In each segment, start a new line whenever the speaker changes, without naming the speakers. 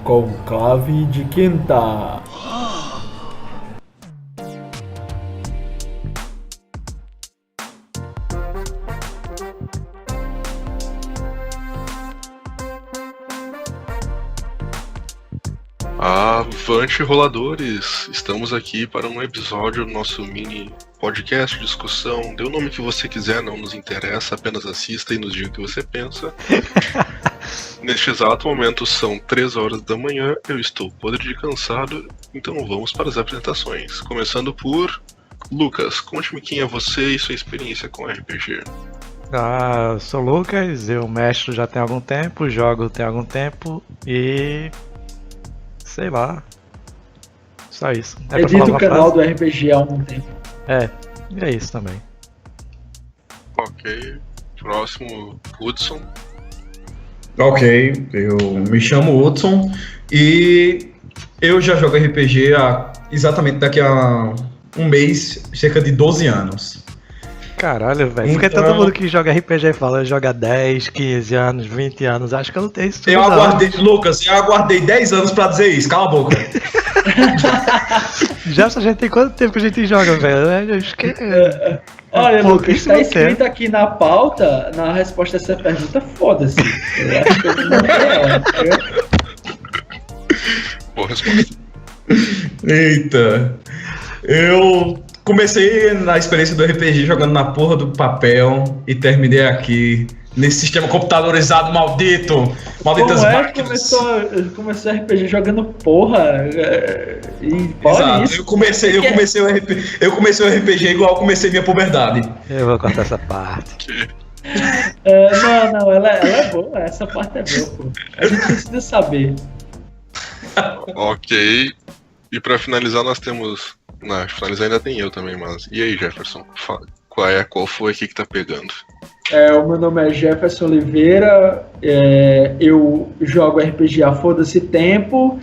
Conclave de Quinta.
Avante, roladores! Estamos aqui para um episódio do nosso mini podcast, discussão. Dê o nome que você quiser, não nos interessa, apenas assista e nos diga o que você pensa. Neste exato momento são 3 horas da manhã, eu estou podre de cansado, então vamos para as apresentações. Começando por Lucas, conte-me quem é você e sua experiência com RPG.
Eu sou o Lucas, eu mestro já tem algum tempo, jogo tem algum tempo e... sei lá. Só isso.
Edito o canal do RPG há algum tempo.
E é isso também.
Ok. Próximo, Hudson.
Ok, eu me chamo Hudson e eu já jogo RPG há exatamente daqui a um mês, cerca de 12 anos.
Caralho, velho. Porque todo mundo que joga RPG fala, joga 10, 15 anos, 20 anos. Acho que eu não tenho isso tudo.
Lucas, eu aguardei 10 anos pra dizer isso, cala a boca.
Já a gente tem quanto tempo que a gente joga, velho? Eu esqueci.
Olha, Lucas, tá escrito aqui na pauta, na resposta a essa pergunta, foda-se. Eu acho que eu não tenho.
Boa resposta.
Eita. Eu comecei na experiência do RPG jogando na porra do papel e terminei aqui, nesse sistema computadorizado maldito. Malditas máquinas.
Começou RPG jogando porra e pode.
Exato.
Isso.
Eu comecei o RPG igual eu comecei minha puberdade.
Eu vou cortar essa parte.
Não, ela é boa, essa parte é boa, pô. A gente precisa saber.
Ok. E pra finalizar nós temos... Não, finalizar ainda tem eu também, mas... E aí, Jefferson? Qual foi aqui que tá pegando?
O meu nome é Jefferson Oliveira, eu jogo RPG há foda-se tempo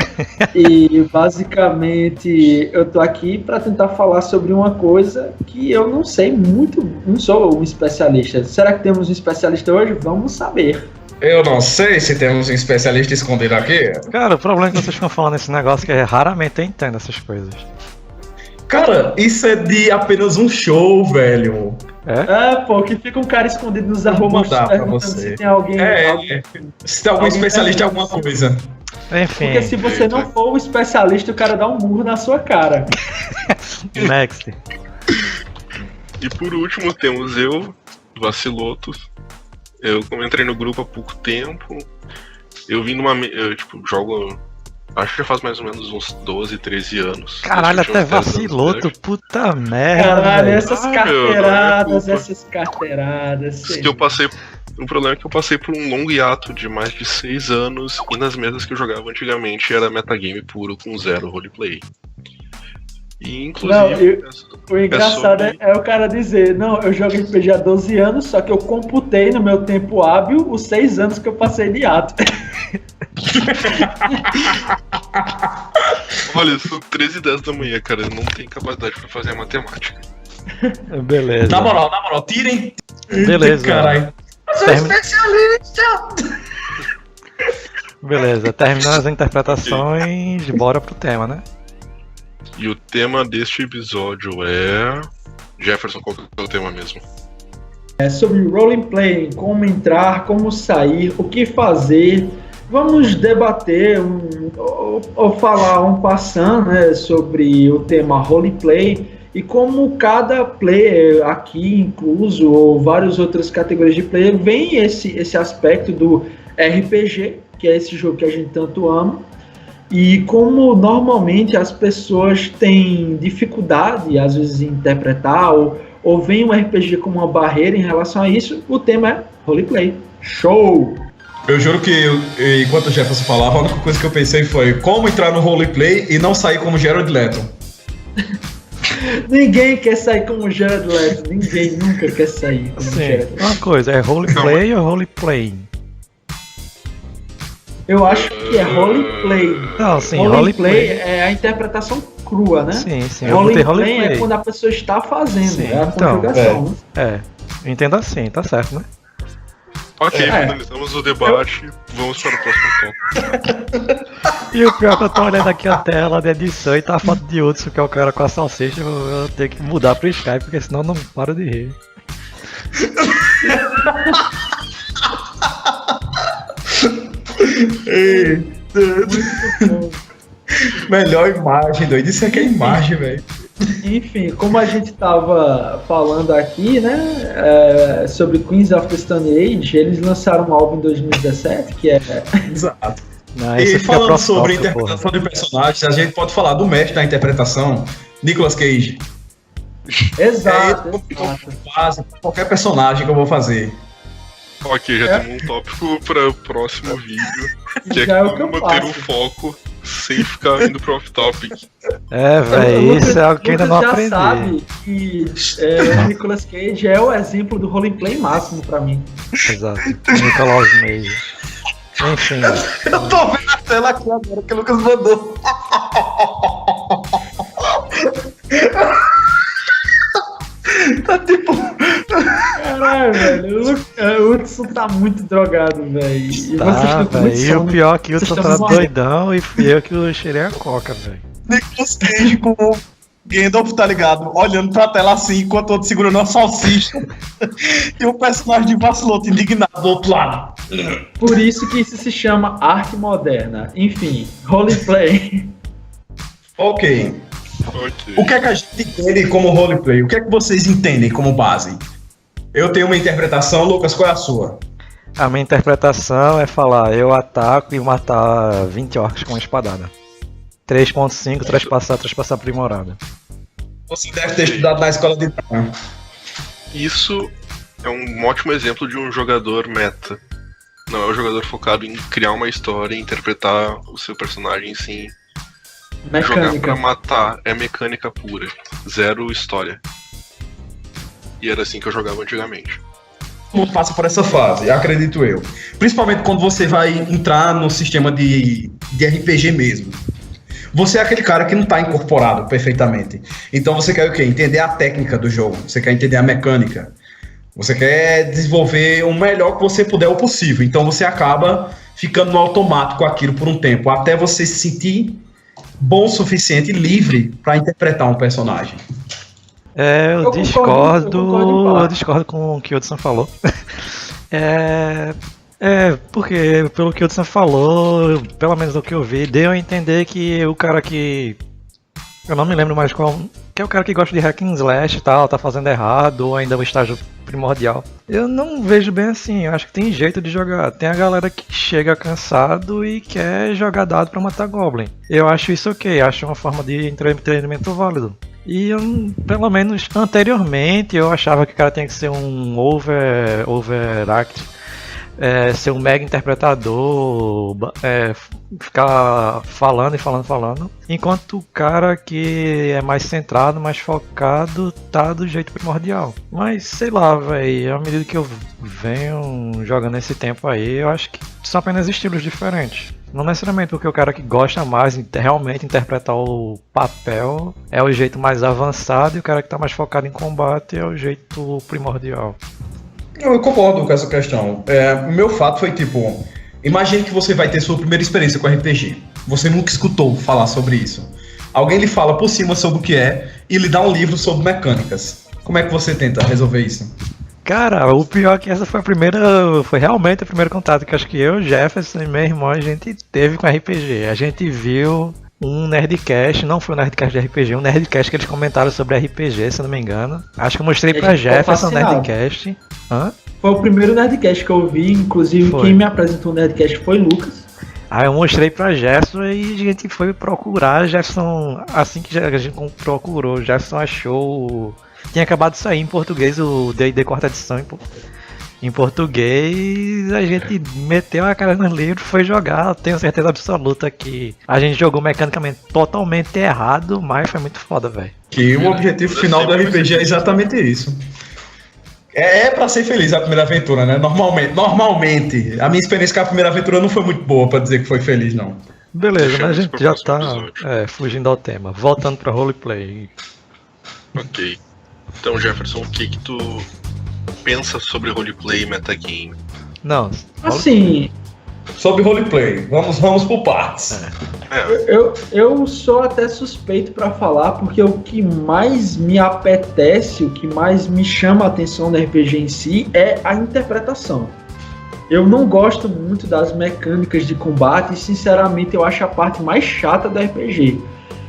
e basicamente eu tô aqui para tentar falar sobre uma coisa que eu não sei muito, não sou um especialista. Será que temos um especialista hoje? Vamos saber.
Eu não sei se temos um especialista escondido aqui.
Cara, o problema é que vocês ficam falando esse negócio que raramente eu entendo essas coisas.
Cara, isso é de apenas um show, velho.
Pô, que fica um cara escondido nos arbustos perguntando se tem alguém...
Se tem algum especialista em alguma coisa.
Enfim.
Porque se você não for um especialista, o cara dá um murro na sua cara.
Next.
E por último temos eu, Vacilotos. Eu entrei no grupo há pouco tempo. Eu vim eu jogo... Acho que já faz mais ou menos uns 12, 13 anos.
Caralho, até Vaciloto, puta merda.
Caralho, essas carteiradas.
Que eu passei. O problema é que eu passei por um longo hiato de mais de 6 anos e nas mesas que eu jogava antigamente era metagame puro com 0 roleplay. E inclusive.
O engraçado é o cara dizer, não, eu jogo RPG há 12 anos, só que eu computei no meu tempo hábil os 6 anos que eu passei de hiato.
Olha, são 13h10 da manhã, cara. Eu não tenho capacidade pra fazer a matemática.
Beleza.
Na moral, tirem.
Beleza.
Caralho. Eu sou especialista!
Beleza, terminando as interpretações, bora pro tema, né?
E o tema deste episódio é... Jefferson, qual que é o tema mesmo?
É sobre roleplay, como entrar, como sair, o que fazer. Vamos debater ou falar um passant, né, sobre o tema roleplay e como cada player aqui incluso, ou várias outras categorias de player, vem esse aspecto do RPG, que é esse jogo que a gente tanto ama, e como normalmente as pessoas têm dificuldade, às vezes, em interpretar, ou veem um RPG como uma barreira em relação a isso, o tema é roleplay. Show!
Eu juro que, enquanto o Jefferson falava, a única coisa que eu pensei foi como entrar no roleplay e não sair como Jared Leto.
Ninguém quer sair como Jared Leto, ninguém nunca quer sair como Jared Leto.
Uma coisa, é roleplay ou roleplaying?
Eu acho que é roleplay.
Não, sim,
roleplay é a interpretação crua, né?
Sim,
roleplay é quando a pessoa está fazendo,
sim,
é a conjugação.
Eu entendo assim, tá certo, né?
Ok, finalizamos o debate, vamos para o próximo ponto.
E o pior é que eu tô olhando aqui a tela de edição e tá a foto de Hudson, que é o cara com a salsicha, eu tenho que mudar pro Skype, porque senão eu não paro de rir.
Muito bom.
Melhor imagem, doido. Isso aqui é imagem, velho.
Enfim, como a gente estava falando aqui, né, sobre Queens of the Stone Age, eles lançaram um álbum em 2017, que é...
Exato.
Não,
E
esse fica
falando
pro
sobre
tópico,
interpretação de personagens, a gente pode falar do mestre da interpretação, Nicolas Cage.
Exato,
É base pra qualquer personagem que eu vou fazer.
Ok, já temos um tópico para o próximo vídeo, que é
Já é o que eu
manter
faço.
um foco sem ficar indo pro off-topic.
É, velho, isso é algo que ainda não
já
aprendi.
sabe que o Nicolas Cage é o exemplo do roleplay máximo pra mim.
Exato, Nicolas Cage. Enfim,
Eu tô vendo a tela aqui agora que o Lucas mandou. Tá tipo.
Caralho, velho, o Hudson tá muito drogado, velho. E vocês
tá,
estão com muito
velho, e o
sono.
pior é que o
Vocês
Hudson
estão
tá
morrendo.
doidão e fui eu que cheirei a coca, velho.
Nicolas Cage com o Gandalf, tá ligado? Olhando pra tela assim, enquanto o outro segurando uma salsicha. E o personagem de Vaciloto indignado do outro lado.
Por isso que isso se chama arte moderna. Enfim, roleplay.
Ok.
Ok.
O que é que a gente entende como roleplay? O que é que vocês entendem como base? Eu tenho uma interpretação, Lucas, qual é a sua?
A minha interpretação é falar, eu ataco e matar 20 orcs com uma espadada. 3.5, trespassar aprimorada.
Você deve ter estudado na escola de drama.
Isso é um ótimo exemplo de um jogador meta. Não é um jogador focado em criar uma história e interpretar o seu personagem, sim. Jogar pra
Mecânica.
matar é mecânica pura. Zero história. E era assim que eu jogava antigamente.
Todo mundo passa por essa fase, acredito eu. Principalmente quando você vai entrar no sistema de RPG mesmo. Você é aquele cara que não está incorporado perfeitamente. Então você quer o quê? Entender a técnica do jogo. Você quer entender a mecânica. Você quer desenvolver o melhor que você puder o possível. Então você acaba ficando no automático com aquilo por um tempo. Até você se sentir bom o suficiente e livre para interpretar um personagem.
É,
Eu concordo em parte.
eu discordo com o que o Hudson falou. Porque pelo que o Hudson falou, pelo menos do que eu vi, deu a entender que o cara que... Eu não me lembro mais qual... Que é o cara que gosta de hack and slash e tal, tá fazendo errado, ou ainda o estágio primordial. Eu não vejo bem assim, eu acho que tem jeito de jogar. Tem a galera que chega cansado e quer jogar dado pra matar Goblin. Eu acho isso ok, acho uma forma de entretenimento válido. E pelo menos anteriormente eu achava que o cara tinha que ser um overact, ser um mega interpretador, ficar falando e falando, enquanto o cara que é mais centrado, mais focado, tá do jeito primordial. Mas sei lá, velho, à medida que eu venho jogando esse tempo aí, eu acho que são apenas estilos diferentes. Não necessariamente porque o cara que gosta mais de realmente interpretar o papel é o jeito mais avançado e o cara que tá mais focado em combate é o jeito primordial.
Eu concordo com essa questão. O meu fato foi tipo, imagine que você vai ter sua primeira experiência com RPG. Você nunca escutou falar sobre isso. Alguém lhe fala por cima sobre o que é e lhe dá um livro sobre mecânicas. Como é que você tenta resolver isso?
Cara, o pior é que essa foi realmente o primeiro contato que acho que eu, Jefferson e meu irmão a gente teve com RPG. A gente viu um Nerdcast, não foi um Nerdcast de RPG, um Nerdcast que eles comentaram sobre RPG, se eu não me engano. Acho que eu mostrei pra Jefferson o Nerdcast. Hã?
Foi o primeiro Nerdcast que eu vi, inclusive
Foi.
quem me apresentou o Nerdcast foi Lucas.
Aí eu mostrei pra Jefferson e a gente foi procurar. Jefferson, assim que a gente procurou, Jefferson achou. Tinha acabado de sair em português o D&D quarta edição em português. A gente meteu a cara no livro, foi jogar. Tenho certeza absoluta que a gente jogou mecanicamente totalmente errado, mas foi muito foda, velho.
Que o objetivo final do RPG é exatamente isso. É pra ser feliz a primeira aventura, né? Normalmente. A minha experiência com a primeira aventura não foi muito boa pra dizer que foi feliz, não.
Beleza, mas a gente
pro
já
próximo
tá
episódio.
fugindo ao tema. Voltando pra roleplay.
Ok. Então, Jefferson, o que tu pensa sobre roleplay e metagame?
Não,
Assim,
sobre roleplay. Vamos por partes.
Eu sou até suspeito para falar, porque o que mais me apetece, o que mais me chama a atenção no RPG em si é a interpretação. Eu não gosto muito das mecânicas de combate e, sinceramente, eu acho a parte mais chata do RPG.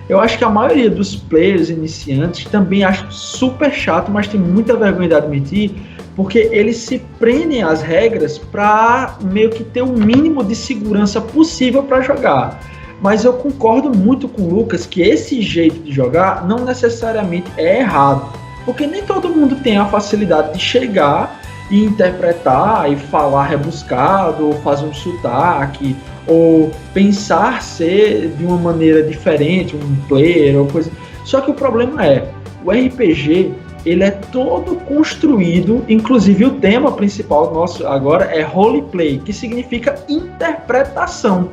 Eu acho que a maioria dos players iniciantes também acha super chato, mas tem muita vergonha de admitir, porque eles se prendem às regras para meio que ter o mínimo de segurança possível para jogar. Mas eu concordo muito com o Lucas que esse jeito de jogar não necessariamente é errado, porque nem todo mundo tem a facilidade de chegar e interpretar e falar rebuscado, ou fazer um sotaque, ou pensar ser de uma maneira diferente, um player ou coisa. Só que o problema é, o RPG, ele é todo construído, inclusive o tema principal nosso agora é roleplay, que significa interpretação,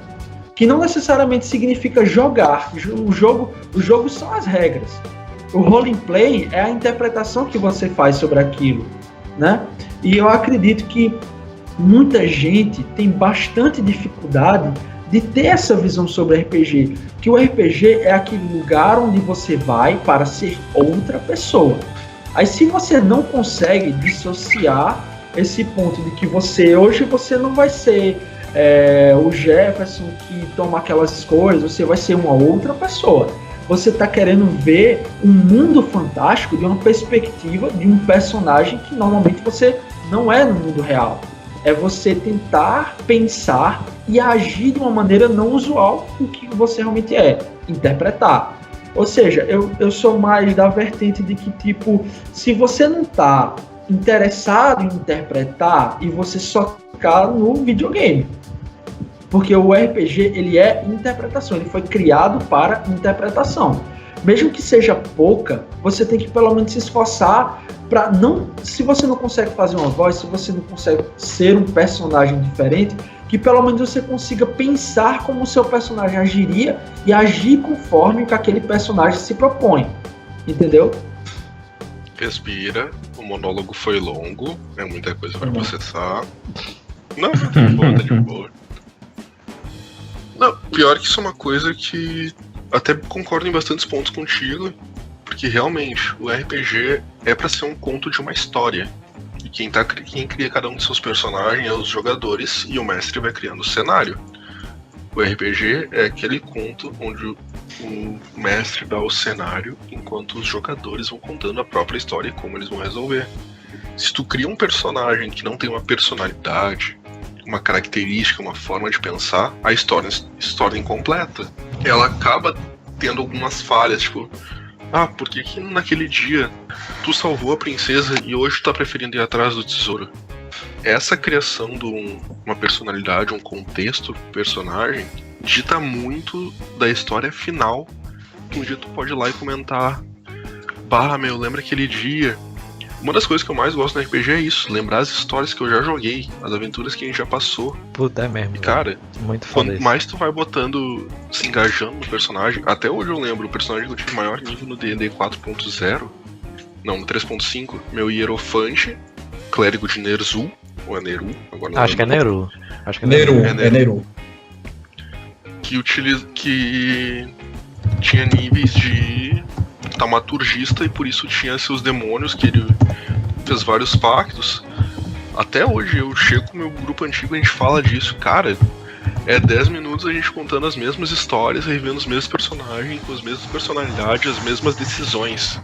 que não necessariamente significa jogar. O jogo são as regras. O roleplay é a interpretação que você faz sobre aquilo, né? E eu acredito que muita gente tem bastante dificuldade de ter essa visão sobre RPG, que o RPG é aquele lugar onde você vai para ser outra pessoa. Aí se você não consegue dissociar esse ponto de que hoje você não vai ser o Jefferson que toma aquelas escolhas, você vai ser uma outra pessoa. Você está querendo ver um mundo fantástico de uma perspectiva de um personagem que normalmente você não é no mundo real. É você tentar pensar e agir de uma maneira não usual o que você realmente é, interpretar. Ou seja, eu sou mais da vertente de que, tipo, se você não está interessado em interpretar e você só ficar no videogame. Porque o RPG, ele é interpretação, ele foi criado para interpretação. Mesmo que seja pouca, você tem que pelo menos se esforçar para não... Se você não consegue fazer uma voz, se você não consegue ser um personagem diferente, que pelo menos você consiga pensar como o seu personagem agiria e agir conforme o que aquele personagem se propõe. Entendeu?
Respira, o monólogo foi longo, é muita coisa para processar. Não, tá de boa, tá de boa. Não, pior que isso é uma coisa que até concordo em bastantes pontos contigo, porque realmente o RPG é pra ser um conto de uma história. E quem cria cada um de seus personagens é os jogadores e o mestre vai criando o cenário. O RPG é aquele conto onde o mestre dá o cenário enquanto os jogadores vão contando a própria história e como eles vão resolver. Se tu cria um personagem que não tem uma personalidade, uma característica, uma forma de pensar, a história incompleta. Ela acaba tendo algumas falhas, tipo, por que naquele dia tu salvou a princesa e hoje tu tá preferindo ir atrás do tesouro? Essa criação de uma personalidade, um contexto pro personagem, dita muito da história final, que um dia tu pode ir lá e comentar, lembra aquele dia. Uma das coisas que eu mais gosto no RPG é isso, lembrar as histórias que eu já joguei, as aventuras que a gente já passou.
Puta, é mesmo.
E, cara,
muito foda.
Quanto mais tu vai botando, se engajando no personagem, até hoje eu lembro, o personagem que eu tive maior nível no D&D 4.0, não, no 3.5, meu hierofante, clérigo de Ner'zhul, ou é Neru? Agora
Acho que é Neru.
É Neru.
Que tinha níveis de taumaturgista e por isso tinha seus demônios, que ele fez vários pactos. Até hoje eu chego com o meu grupo antigo e a gente fala disso, cara. É 10 minutos a gente contando as mesmas histórias, revendo os mesmos personagens, com as mesmas personalidades, as mesmas decisões.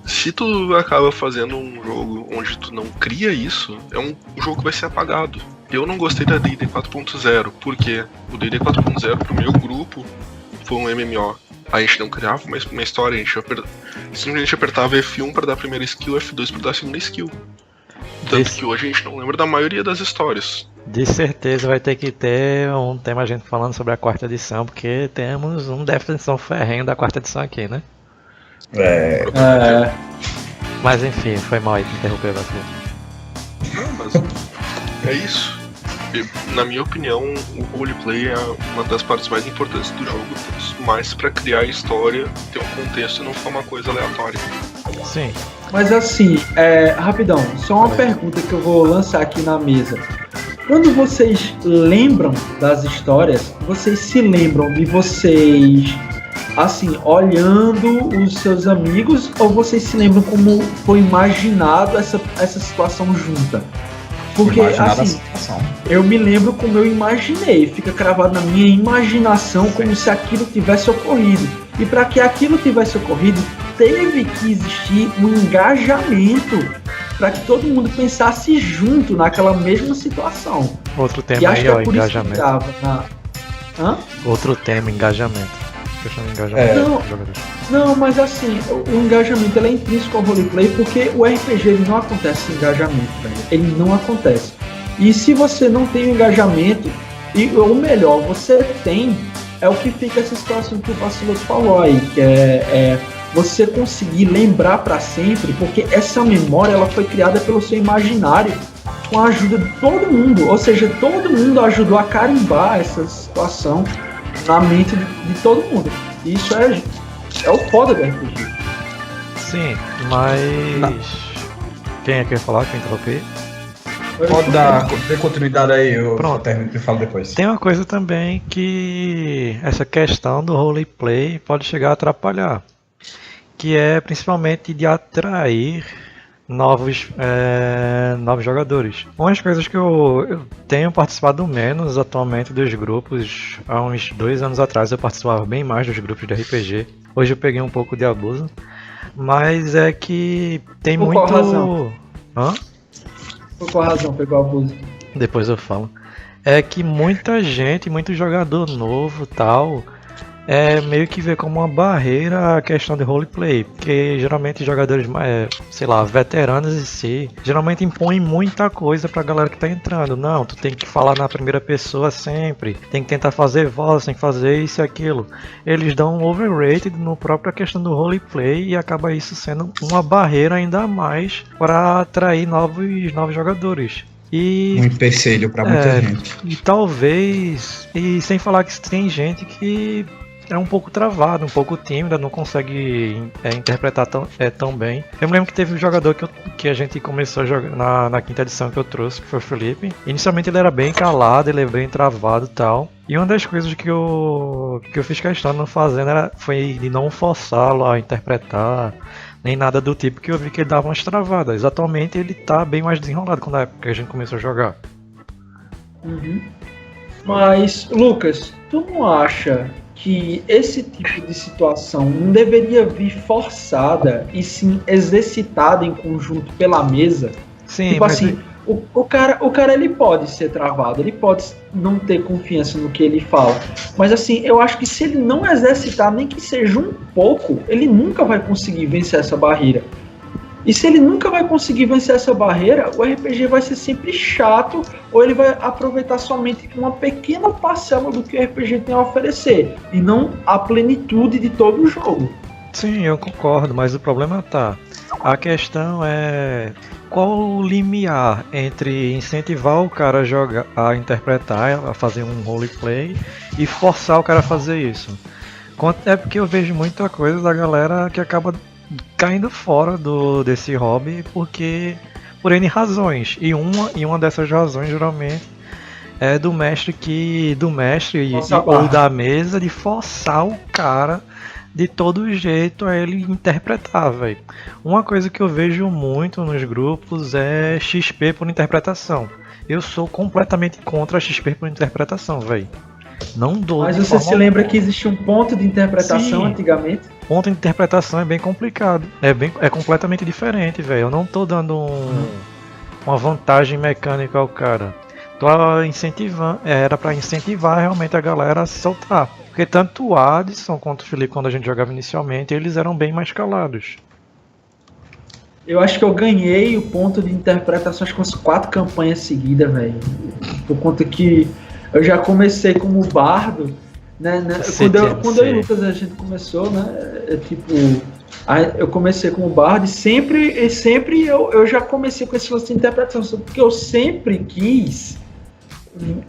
Se tu acaba fazendo um jogo onde tu não cria isso, é um jogo que vai ser apagado. Eu não gostei da D&D 4.0, porque o D&D 4.0 pro meu grupo foi um MMO. A gente não criava uma história, a gente simplesmente apertava F1 para dar a primeira skill, F2 para dar a segunda skill. Tanto que hoje a gente não lembra da maioria das histórias.
De certeza vai ter que ter um tema a gente falando sobre a quarta edição, porque temos um defensor ferrenho da quarta edição aqui, né? Mas enfim, foi mal aí de interromper você.
Não, mas é isso. Na minha opinião, o roleplay é uma das partes mais importantes do jogo, mais pra criar a história, ter um contexto e não ficar uma coisa aleatória.
Sim.
Mas assim, rapidão, só uma pergunta que eu vou lançar aqui na mesa. quando vocês lembram das histórias, vocês se lembram de vocês, assim, olhando os seus amigos, ou vocês se lembram como foi imaginado essa situação junta? Porque, assim, eu me lembro como eu imaginei, fica cravado na minha imaginação como se aquilo tivesse ocorrido. E para que aquilo tivesse ocorrido, teve que existir um engajamento para que todo mundo pensasse junto naquela mesma situação.
Outro tema aí, ó, engajamento.
Outro
tema, engajamento. Questão de engajamento.
Não, mas assim, o engajamento ele é intrínseco ao roleplay porque o RPG ele não acontece sem engajamento, velho. Ele não acontece. E se você não tem o engajamento, ou melhor, você tem, é o que fica essa situação que o Vaciloto falou aí, que é você conseguir lembrar para sempre, porque essa memória ela foi criada pelo seu imaginário com a ajuda de todo mundo, ou seja, todo mundo ajudou a carimbar essa situação na mente de todo mundo. E isso é o foda do RPG.
Sim, mas... Quem é que ia falar? Quem interromper?
Pode dar continuidade aí, eu falo depois.
Tem uma coisa também que essa questão do roleplay pode chegar a atrapalhar, que é principalmente de atrair novos jogadores. Uma das coisas que eu tenho participado menos atualmente dos grupos, há uns 2 anos atrás eu participava bem mais dos grupos de RPG, hoje eu peguei um pouco de abuso, mas é que tem
por
muito...
Qual razão?
Hã?
Por qual razão pegou abuso?
Depois eu falo. É que muita gente, muito jogador novo tal, meio que vê como uma barreira a questão de roleplay, porque geralmente jogadores, veteranos em si, geralmente impõem muita coisa pra galera que tá entrando. Não, tu tem que falar na primeira pessoa sempre, tem que tentar fazer voz, tem que fazer isso e aquilo. Eles dão um overrated no própria questão do roleplay e acaba isso sendo uma barreira ainda mais para atrair novos jogadores.
Um empecilho pra muita gente.
E talvez, e sem falar que tem gente que é um pouco travado, um pouco tímida, não consegue interpretar tão bem. Eu me lembro que teve um jogador que a gente começou a jogar na quinta edição que eu trouxe, que foi o Felipe. Inicialmente ele era bem calado, ele era bem travado e tal. E uma das coisas que eu fiz questão de não fazer foi de não forçá-lo a interpretar, nem nada do tipo, que eu vi que ele dava umas travadas. Atualmente ele tá bem mais desenrolado quando a gente começou a jogar.
Uhum. Mas, Lucas, tu não acha que esse tipo de situação não deveria vir forçada e sim exercitada em conjunto pela mesa?
Sim,
tipo assim, o cara ele pode ser travado, ele pode não ter confiança no que ele fala, mas assim, eu acho que se ele não exercitar nem que seja um pouco, ele nunca vai conseguir vencer essa barreira. E se ele nunca vai conseguir vencer essa barreira, o RPG vai ser sempre chato, ou ele vai aproveitar somente uma pequena parcela do que o RPG tem a oferecer, e não a plenitude de todo o jogo.
Sim, eu concordo, mas o problema tá. A questão é qual o limiar entre incentivar o cara a jogar, a interpretar, a fazer um roleplay, e forçar o cara a fazer isso. É porque eu vejo muita coisa da galera que acaba caindo fora desse hobby por N razões, e uma dessas razões geralmente é do mestre ou da mesa de forçar o cara de todo jeito a ele interpretar, velho. Uma coisa que eu vejo muito nos grupos é XP por interpretação. Eu sou completamente contra XP por interpretação, velho. Não dou.
Mas você se lembra que existia um ponto de interpretação antigamente?
Ponto de interpretação é bem complicado. É completamente diferente, velho. Eu não tô dando uma vantagem mecânica ao cara. Tô incentivando. Era pra incentivar realmente a galera a se soltar. Porque tanto o Adson quanto o Felipe, quando a gente jogava inicialmente, eles eram bem mais calados.
Eu acho que eu ganhei o ponto de interpretação acho que umas 4 campanhas seguidas, velho. Por conta que eu já comecei como bardo, né? Quando eu e o Lucas a gente começou, né? Eu comecei como bardo e sempre eu já comecei com esse lance de interpretação, porque eu sempre quis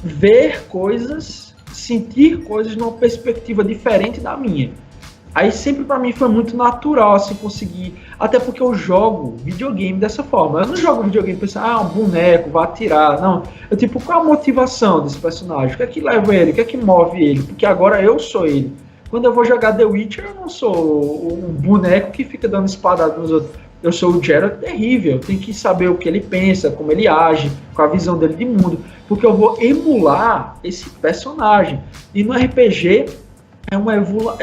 ver coisas, sentir coisas numa perspectiva diferente da minha. Aí sempre pra mim foi muito natural, assim, conseguir... Até porque eu jogo videogame dessa forma. Eu não jogo videogame pensando, um boneco, vai atirar. Não. Eu, tipo, qual a motivação desse personagem? O que é que leva ele? O que é que move ele? Porque agora eu sou ele. Quando eu vou jogar The Witcher, eu não sou um boneco que fica dando espadada nos outros. Eu sou o Geralt terrível. Eu tenho que saber o que ele pensa, como ele age, com a visão dele de mundo. Porque eu vou emular esse personagem. E no RPG... É uma evolução.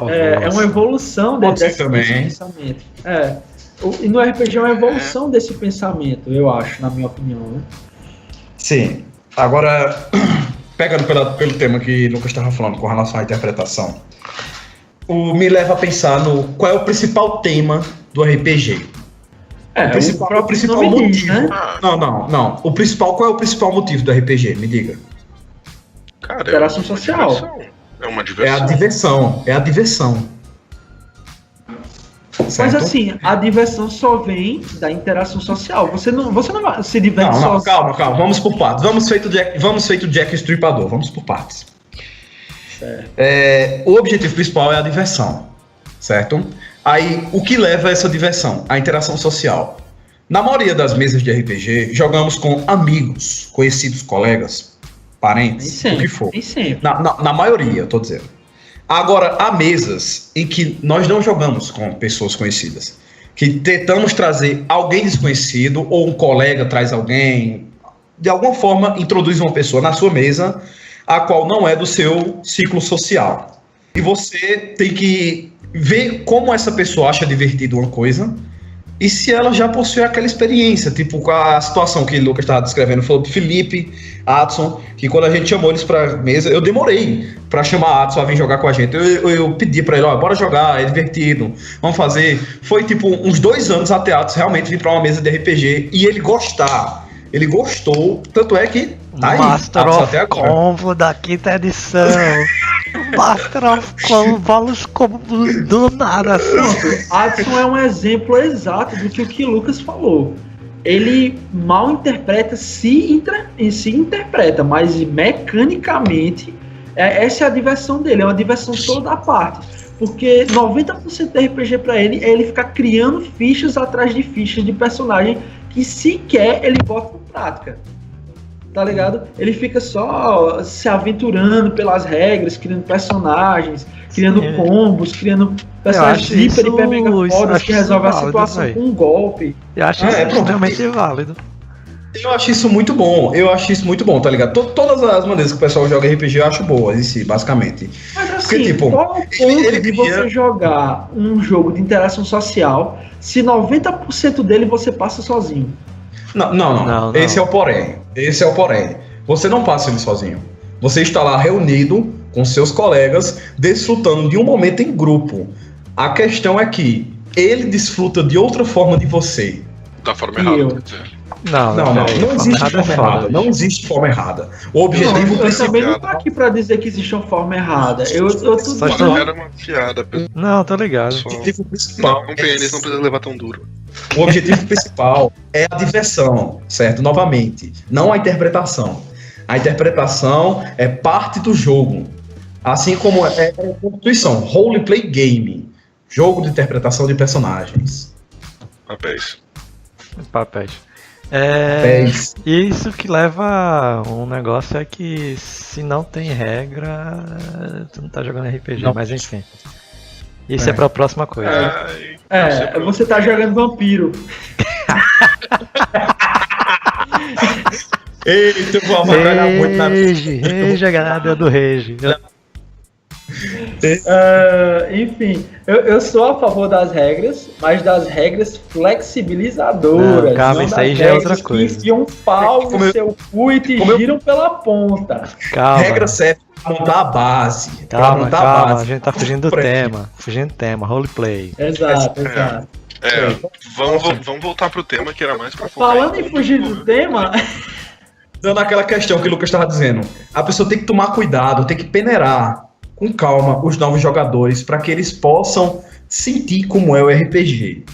É uma evolução desse pensamento. E no RPG é uma evolução desse pensamento, eu acho, na minha opinião. Né?
Sim. Agora, pegando pelo tema que o Lucas estava falando com relação à interpretação, me leva a pensar no qual é o principal tema do RPG. O principal motivo. Diz, né? Não. Qual é o principal motivo do RPG? Me diga.
Cara,
interação social.
É uma diversão.
É a diversão.
Certo? Mas assim, a diversão só vem da interação social. Você não vai se divertir sozinho.
Calma. Vamos por partes. Vamos feito Jack Stripador. Vamos por partes. O objetivo principal é a diversão. Certo? Aí, o que leva a essa diversão? A interação social. Na maioria das mesas de RPG, jogamos com amigos, conhecidos, colegas, parentes, o que for. Na maioria, eu tô dizendo. Agora, há mesas em que nós não jogamos com pessoas conhecidas. Que tentamos trazer alguém desconhecido, ou um colega traz alguém, de alguma forma introduz uma pessoa na sua mesa, a qual não é do seu ciclo social. E você tem que ver como essa pessoa acha divertido uma coisa, e se ela já possui aquela experiência, tipo a situação que o Lucas estava descrevendo, falou de Felipe, Adson, que quando a gente chamou eles pra mesa, eu demorei pra chamar Adson a vir jogar com a gente. Eu pedi pra ele, bora jogar, é divertido, vamos fazer. Foi tipo uns 2 anos até Adson realmente vir pra uma mesa de RPG e ele gostar. Ele gostou, tanto é que tá aí.
Master of Combo da 5ª edição. Master of Combo, vários combos do nada.
Adson é um exemplo exato do que o Lucas falou. Ele mal interpreta, se interpreta, mas mecanicamente, essa é a diversão dele, é uma diversão toda à parte. Porque 90% do RPG pra ele é ele ficar criando fichas atrás de fichas de personagem que sequer ele bota em prática. Tá ligado? Ele fica só se aventurando pelas regras, criando personagens, criando combos, criando personagens hiper mega fodas que resolvem a situação com um golpe.
Eu acho isso extremamente válido.
Eu acho isso muito bom, tá ligado? Todas as maneiras que o pessoal joga RPG eu acho boas em si, basicamente.
Mas assim, porque, tipo, qual é o ponto de você jogar um jogo de interação social se 90% dele você passa sozinho?
Não. Esse é o porém. Você não passa ele sozinho. Você está lá reunido com seus colegas, desfrutando de um momento em grupo. A questão é que ele desfruta de outra forma de você.
Da forma errada, quer dizer.
Não existe forma errada. Não existe forma errada. O objetivo
principal. Eu também não tô aqui pra dizer que existe uma forma errada.
Só era uma piada.
Não, tô ligado.
O objetivo principal.
Não precisa levar tão duro.
O objetivo principal é a diversão, certo? Novamente, não a interpretação. A interpretação é parte do jogo. Assim como é a constituição, roleplay game, jogo de interpretação de personagens.
Papéis.
Isso que leva um negócio é que se não tem regra, tu não tá jogando RPG, mas enfim. Isso é pra próxima coisa.
Você tá jogando vampiro.
Eita, eu vou avacalhar muito na
Rege, a galera do Rege.
Enfim, eu sou a favor das regras, mas das regras flexibilizadoras.
Não, calma, isso aí já é outra coisa.
Que enfiam um pau no seu cu e te giram pela ponta.
Calma.
Regra serve pra montar a base.
Calma, a gente tá fugindo do tema. Roleplay.
Exato.
Vamos voltar pro tema que era mais pra focar.
Falando em fugir do tema...
Dando aquela questão que o Lucas estava dizendo, a pessoa tem que tomar cuidado, tem que peneirar com calma os novos jogadores para que eles possam sentir como é o RPG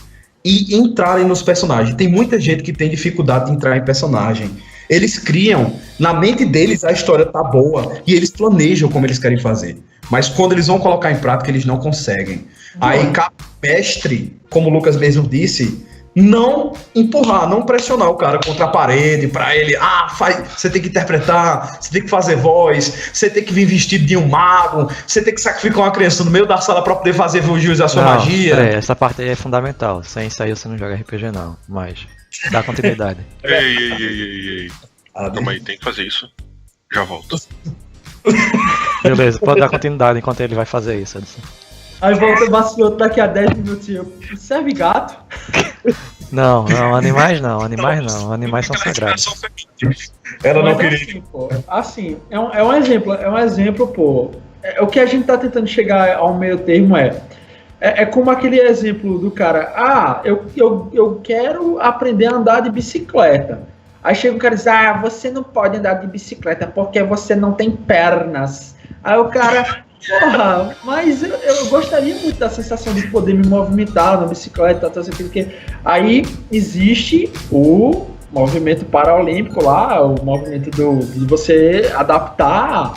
e entrarem nos personagens. Tem muita gente que tem dificuldade de entrar em personagem. Eles criam, na mente deles a história tá boa e eles planejam como eles querem fazer. Mas quando eles vão colocar em prática, eles não conseguem. Aí cabe ao mestre, como o Lucas mesmo disse, não empurrar, não pressionar o cara contra a parede pra ele, você tem que interpretar, você tem que fazer voz, você tem que vir vestido de um mago, você tem que sacrificar uma criança no meio da sala pra poder fazer jus à sua magia.
Essa parte aí é fundamental. Sem isso aí você não joga RPG não, mas dá continuidade.
Ei. Calma aí, tem que fazer isso. Já volto.
Beleza, pode dar continuidade enquanto ele vai fazer isso, Edson.
Aí volta o Baciloto daqui a 10 minutinhos. Serve gato?
Não, animais não. Animais são sagrados.
Ela não
Mas
queria.
assim, pô, assim, é um exemplo, pô. O que a gente tá tentando chegar ao meio termo é como aquele exemplo do cara, eu quero aprender a andar de bicicleta. Aí chega o cara e diz, você não pode andar de bicicleta porque você não tem pernas. Aí o cara, porra, mas eu gostaria muito da sensação de poder me movimentar na bicicleta, aí existe o movimento paraolímpico lá, o movimento de você adaptar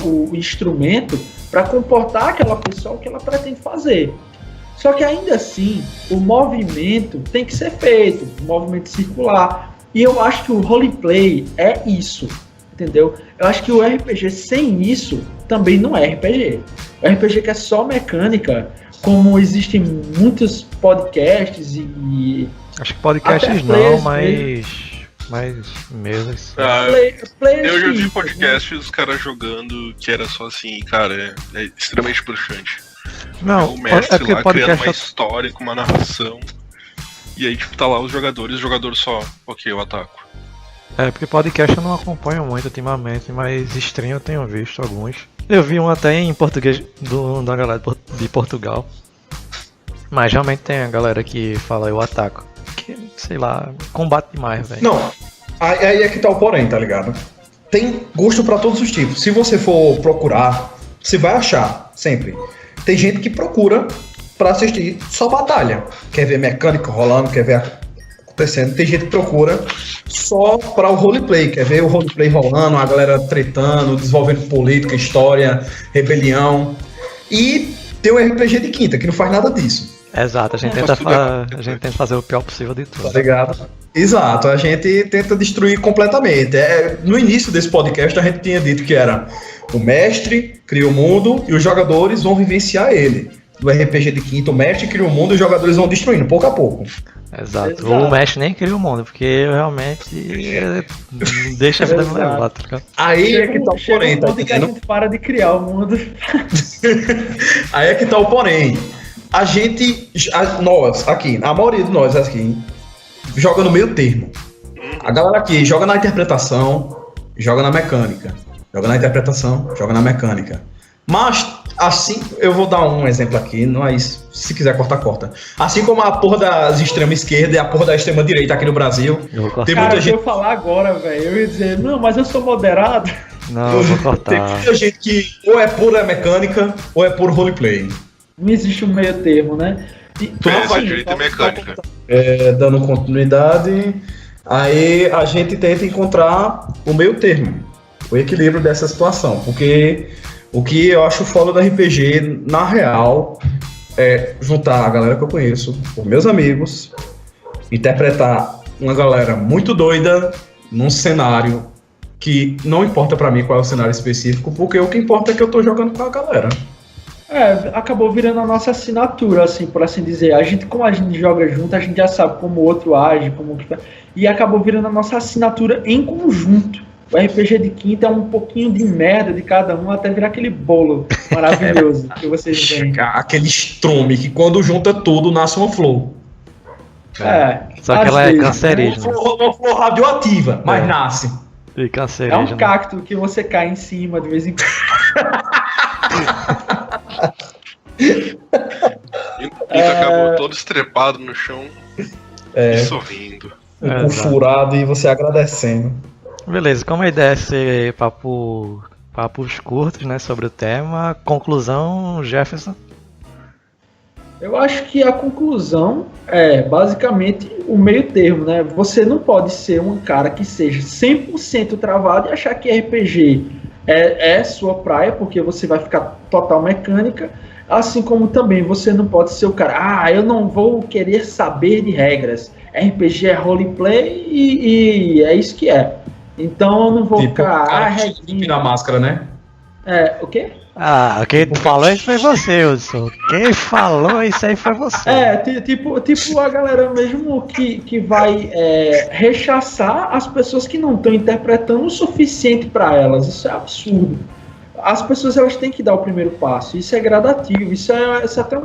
o instrumento para comportar aquela pessoa o que ela pretende fazer. Só que ainda assim, o movimento tem que ser feito, o movimento circular. E eu acho que o roleplay é isso, entendeu? Eu acho que o RPG sem isso também não é RPG. O RPG que é só mecânica, como existem muitos podcasts e...
Acho que podcasts não, mas mesas.
Eu já vi podcasts dos caras jogando que era só assim, cara, é extremamente bruxante.
Não,
o mestre
porque
lá criando uma história com uma narração. E aí, tipo, tá lá os jogadores só, ok, eu ataco.
Porque podcast eu não acompanho muito ultimamente, mas stream eu tenho visto alguns. Eu vi um até em português da galera de Portugal. Mas realmente tem a galera que fala eu ataco. Que, sei lá, combate demais, velho.
Não, aí é que tá o porém, tá ligado? Tem gosto pra todos os tipos. Se você for procurar, você vai achar, sempre. Tem gente que procura pra assistir só batalha. Quer ver mecânica rolando, quer ver acontecendo. Tem gente que procura só pra o roleplay. Quer ver o roleplay rolando, a galera tretando, desenvolvendo política, história, rebelião. E tem o RPG de quinta, que não faz nada disso.
Exato, a gente tenta fazer o pior possível de tudo.
Tá ligado? Exato, a gente tenta destruir completamente. No início desse podcast a gente tinha dito que era o mestre cria o mundo e os jogadores vão vivenciar ele. Do RPG de quinta, o mestre cria o mundo e os jogadores vão destruindo, pouco a pouco.
Exato. O mestre nem cria o mundo, porque realmente deixa a vida me levar, tá ligado?
Aí é que tá o porém, tá
entendendo? Que a gente para de criar o mundo.
Aí é que tá o porém. Nós aqui, a maioria de nós aqui, joga no meio termo. A galera aqui joga na interpretação, joga na mecânica. Joga na interpretação, joga na mecânica. Mas, assim, eu vou dar um exemplo aqui, mas se quiser cortar, corta. Assim como a porra das extrema esquerda e a porra da extrema direita aqui no Brasil, tem muita gente...
eu falar agora, velho, eu ia dizer, não, mas eu sou moderado.
Não, eu vou cortar.
Tem muita gente que ou é pura mecânica ou é puro roleplay.
Não existe um meio termo, né?
Direita e mecânica.
Dando continuidade, aí a gente tenta encontrar o meio termo, o equilíbrio dessa situação, porque o que eu acho foda do RPG, na real, é juntar a galera que eu conheço, os meus amigos, interpretar uma galera muito doida num cenário que não importa pra mim qual é o cenário específico, porque o que importa é que eu tô jogando com a galera.
Acabou virando a nossa assinatura, assim, por assim dizer. Como a gente joga junto, a gente já sabe como o outro age, e acabou virando a nossa assinatura em conjunto. O RPG de quinta é um pouquinho de merda de cada um, até virar aquele bolo maravilhoso que vocês veem.
Aquele estrume que quando junta tudo nasce uma flor.
Só que ela é cancerígena.
Uma flor radioativa, mas nasce.
E cancerígena.
É um cacto que você cai em cima de vez em quando.
E acabou todo estrepado no chão e sorrindo.
O cu furado e você agradecendo.
Beleza, como a ideia é ser papos curtos, né, sobre o tema, conclusão, Jefferson?
Eu acho que a conclusão é basicamente o meio termo, né? Você não pode ser um cara que seja 100% travado e achar que RPG é sua praia, porque você vai ficar total mecânica, assim como também você não pode ser o cara, eu não vou querer saber de regras. RPG é roleplay e é isso que é. Então eu não vou
Tipo,
ficar,
regrinha na máscara, né?
o quê?
Quem falou isso foi você, Wilson. Quem falou isso aí foi você.
Tipo a galera mesmo que vai rechaçar as pessoas que não estão interpretando o suficiente para elas. Isso é absurdo. As pessoas elas têm que dar o primeiro passo. Isso é gradativo. Isso até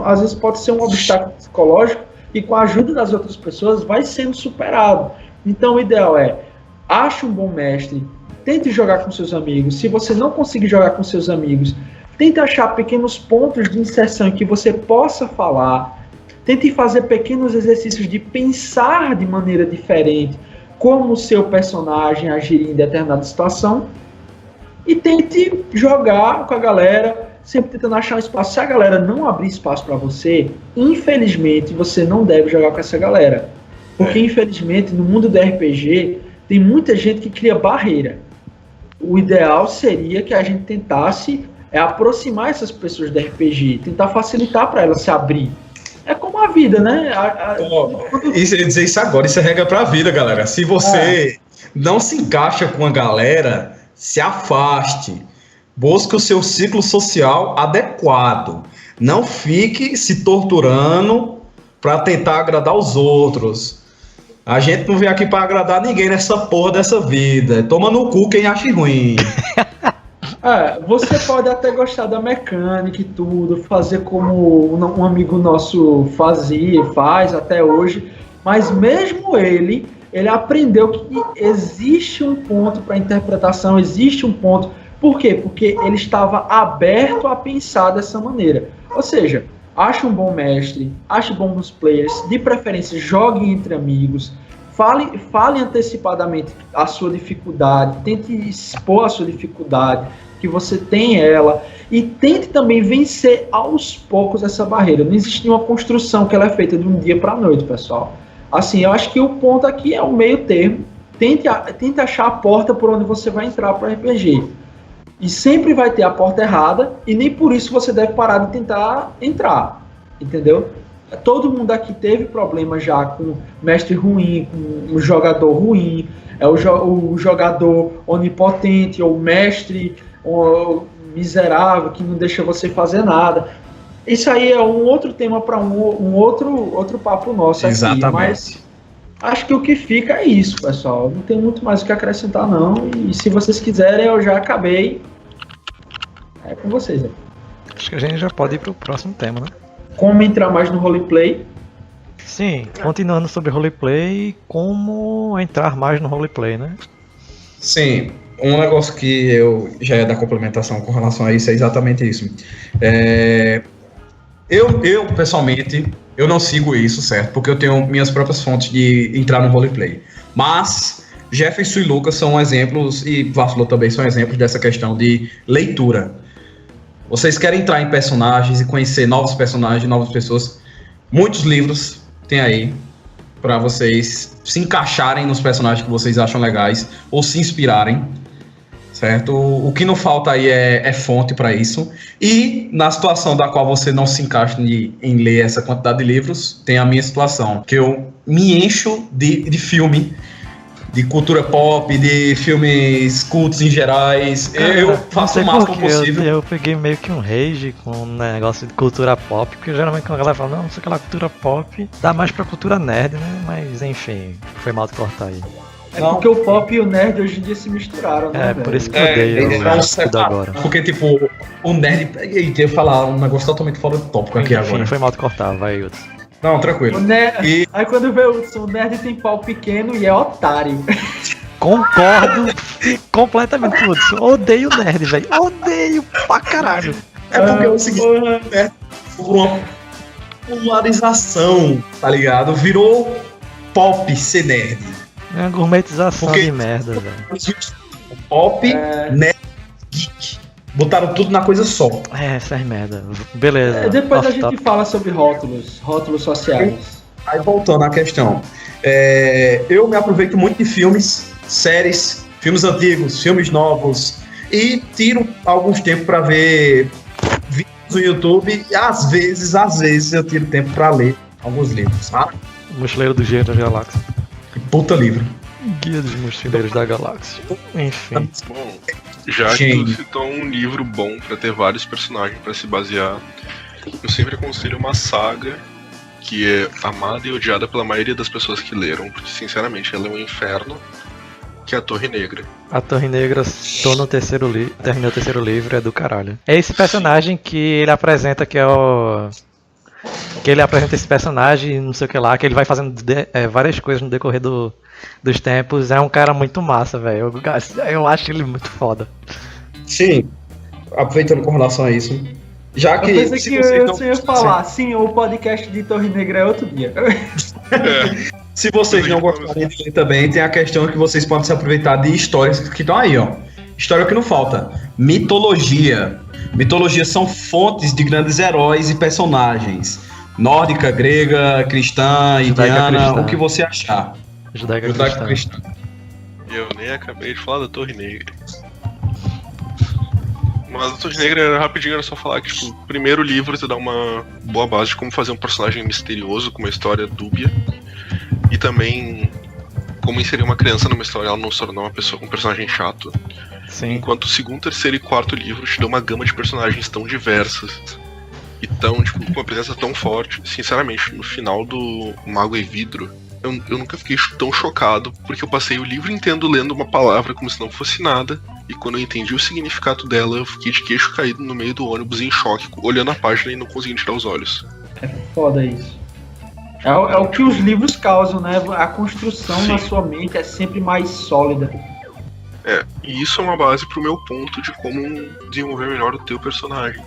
às vezes pode ser um obstáculo psicológico e com a ajuda das outras pessoas vai sendo superado. Então o ideal é ache um bom mestre. Tente jogar com seus amigos. Se você não conseguir jogar com seus amigos, tente achar pequenos pontos de inserção que você possa falar. Tente fazer pequenos exercícios de pensar de maneira diferente como o seu personagem agiria em determinada situação. E tente jogar com a galera, sempre tentando achar um espaço. Se a galera não abrir espaço para você, infelizmente você não deve jogar com essa galera. Porque infelizmente no mundo do RPG tem muita gente que cria barreira. O ideal seria que a gente tentasse aproximar essas pessoas do RPG, tentar facilitar para elas se abrir. É como a vida, né?
Isso, eu ia dizer isso agora, isso é regra pra vida, galera. Se você não se encaixa com a galera, se afaste. Busque o seu ciclo social adequado. Não fique se torturando para tentar agradar os outros. A gente não vem aqui para agradar ninguém nessa porra dessa vida. Toma no cu quem acha ruim.
Você pode até gostar da mecânica e tudo, fazer como um amigo nosso faz até hoje, mas mesmo ele aprendeu que existe um ponto para interpretação, existe um ponto. Por quê? Porque ele estava aberto a pensar dessa maneira. Ou seja, ache um bom mestre, ache bons players, de preferência jogue entre amigos, fale antecipadamente a sua dificuldade, tente expor a sua dificuldade, que você tem ela, e tente também vencer aos poucos essa barreira. Não existe nenhuma construção que ela é feita de um dia para a noite, pessoal. Assim, eu acho que o ponto aqui é o meio termo. Tente achar a porta por onde você vai entrar para o RPG. E sempre vai ter a porta errada, e nem por isso você deve parar de tentar entrar, entendeu? Todo mundo aqui teve problema já com mestre ruim, com um jogador ruim, o jogador onipotente, ou mestre miserável que não deixa você fazer nada. Isso aí é um outro tema para um outro papo nosso.
Exatamente.
Aqui, mas acho que o que fica é isso, pessoal. Não tem muito mais o que acrescentar, não. E se vocês quiserem, eu já acabei. É com vocês. Né?
Acho que a gente já pode ir pro próximo tema, né?
Como entrar mais no roleplay?
Sim, continuando sobre roleplay, como entrar mais no roleplay, né?
Sim, um negócio que eu já ia dar complementação com relação a isso é exatamente isso. Eu pessoalmente, eu não sigo isso, certo? Porque eu tenho minhas próprias fontes de entrar no roleplay. Mas Jefferson e Lucas são exemplos, e Vácilo também são exemplos dessa questão de leitura. Vocês querem entrar em personagens e conhecer novos personagens, novas pessoas. Muitos livros tem aí para vocês se encaixarem nos personagens que vocês acham legais ou se inspirarem, certo? O que não falta aí é fonte para isso. E na situação da qual você não se encaixa em ler essa quantidade de livros, tem a minha situação, que eu me encho de filme, de cultura pop, de filmes cultos em gerais.
Cara,
eu faço o máximo possível.
Eu peguei meio que um rage com um negócio de cultura pop, porque geralmente quando a galera fala, não sei aquela cultura pop, dá mais pra cultura nerd, né? Mas enfim, foi mal de cortar aí.
Porque o pop e o nerd hoje em dia se misturaram, né?
Por isso que eu odeio tudo agora.
Porque, tipo, o nerd... Eu ia falar um negócio totalmente fora do tópico aqui
Enfim,
agora.
foi mal de cortar, vai, Hudson.
Não, tranquilo.
Aí quando vê o nerd tem pau pequeno e é otário.
Concordo completamente com Hudson. Odeio nerd, velho. Odeio pra caralho.
É porque é o seguinte, né? Uma polarização, tá ligado? Virou pop ser nerd.
É uma gourmetização
Porque...
de merda, velho.
Pop, nerd, geek. Botaram tudo na coisa só.
Essas merda. Beleza.
Depois a
Off
gente
top.
fala sobre rótulos sociais.
Aí voltando à questão, eu me aproveito muito de filmes, séries, filmes antigos, filmes novos, e tiro alguns tempos para ver vídeos no YouTube, e às vezes eu tiro tempo para ler alguns livros, tá?
Mochileiro do Gênio da Galáxia.
Que puta livro.
Guia dos Mochileiros da Galáxia. Enfim.
Bom, já que tu citou um livro bom pra ter vários personagens pra se basear, eu sempre aconselho uma saga que é amada e odiada pela maioria das pessoas que leram, porque sinceramente ela é um inferno, que é a Torre Negra.
A Torre Negra, tô no terceiro livro, terminei o terceiro livro, é do caralho. É esse personagem que ele apresenta, que é o... Que ele apresenta esse personagem, não sei o que lá, que ele vai fazendo várias coisas no decorrer dos tempos. É um cara muito massa, velho. Eu acho ele muito foda.
Sim, aproveitando com relação a isso, já que...
Eu pensei que eu ia falar, sim, o podcast de Torre Negra é outro dia.
Se vocês não gostarem de ler também, tem a questão que vocês podem se aproveitar de histórias que estão aí, ó. História que não falta. Mitologia. Mitologia são fontes de grandes heróis e personagens. Nórdica, grega, cristã, indiana, o que você achar.
Judaica cristã.
Eu nem acabei de falar da Torre Negra. Mas a Torre Negra, rapidinho, era só falar que, tipo, o primeiro livro te dá uma boa base de como fazer um personagem misterioso com uma história dúbia. E também como inserir uma criança numa história, ela não se tornar uma pessoa com um personagem chato.
Sim.
Enquanto o segundo, terceiro e quarto livro te dão uma gama de personagens tão diversas e tão, tipo, com uma presença tão forte. Sinceramente, no final do Mago e Vidro, eu nunca fiquei tão chocado, porque eu passei o livro inteiro lendo uma palavra como se não fosse nada, e quando eu entendi o significado dela, eu fiquei de queixo caído no meio do ônibus em choque, olhando a página e não conseguindo tirar os olhos.
É foda isso. É o que os livros causam, né? A construção na sua mente é sempre mais sólida.
E isso é uma base pro meu ponto de como desenvolver melhor o teu personagem.